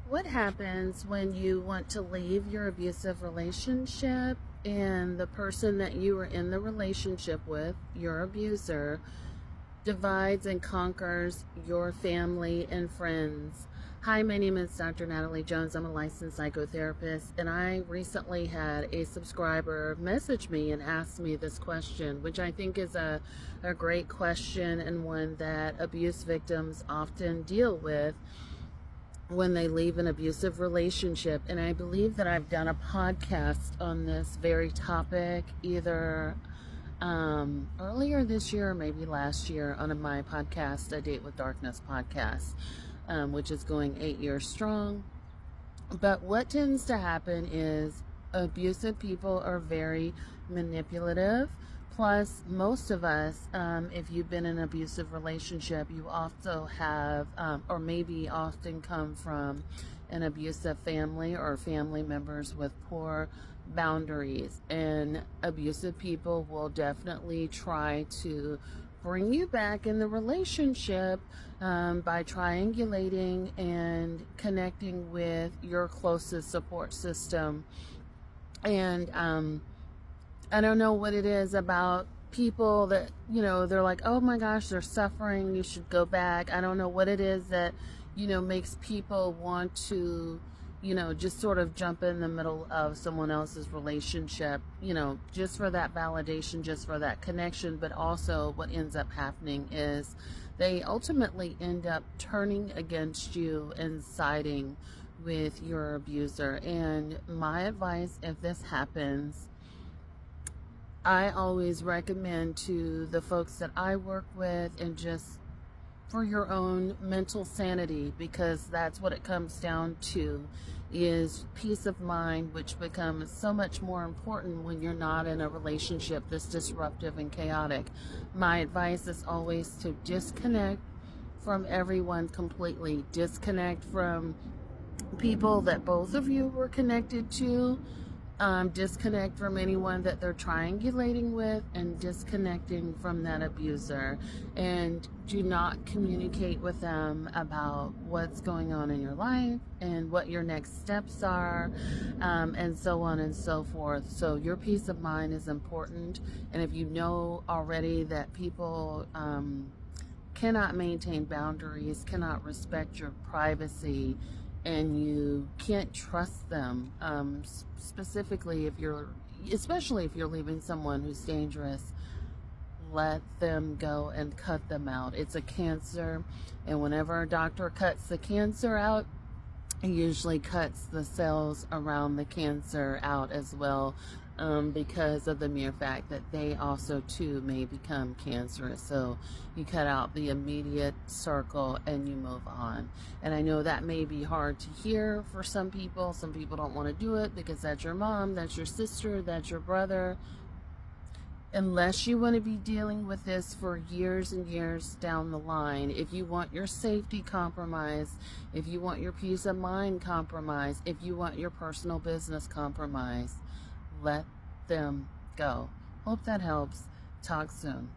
What happens when you want to leave your abusive relationship and the person that you were in the relationship with, your abuser, divides and conquers your family and friends? Hi, my name is Dr. Natalie Jones. I'm a licensed psychotherapist, and I recently had a subscriber message me and ask me this question, which I think is a great question and one that abuse victims often deal with when they leave an abusive relationship. And I believe that I've done a podcast on this very topic either earlier this year or maybe last year on my podcast, A Date with Darkness podcast, which is going 8 years strong. But what tends to happen is abusive people are very manipulative. Plus, most of us, if you've been in an abusive relationship, you also have, or maybe often come from an abusive family or family members with poor boundaries. And abusive people will definitely try to bring you back in the relationship by triangulating and connecting with your closest support system. And I don't know what it is about people that, they're like, oh my gosh, they're suffering, you should go back. I don't know what it is that, makes people want to, just sort of jump in the middle of someone else's relationship, just for that validation, just for that connection. But also what ends up happening is they ultimately end up turning against you and siding with your abuser. And my advice, if this happens, I always recommend to the folks that I work with, and just for your own mental sanity, because that's what it comes down to, is peace of mind, which becomes so much more important when you're not in a relationship that's disruptive and chaotic. My advice is always to disconnect from everyone completely. Disconnect from people that both of you were connected to. Disconnect from anyone that they're triangulating with, and disconnecting from that abuser. And do not communicate with them about what's going on in your life and what your next steps are, and so on and so forth. So your peace of mind is important. And if you know already that people cannot maintain boundaries, cannot respect your privacy, and you can't trust them, specifically especially if you're leaving someone who's dangerous, let them go and cut them out. It's a cancer, and whenever a doctor cuts the cancer out, he usually cuts the cells around the cancer out as well, because of the mere fact that they also too may become cancerous. So you cut out the immediate circle and you move on. And I know that may be hard to hear for some people. Some people don't want to do it because that's your mom, that's your sister, that's your brother. Unless you want to be dealing with this for years and years down the line, if you want your safety compromised, if you want your peace of mind compromised, if you want your personal business compromised, let them go. Hope that helps. Talk soon.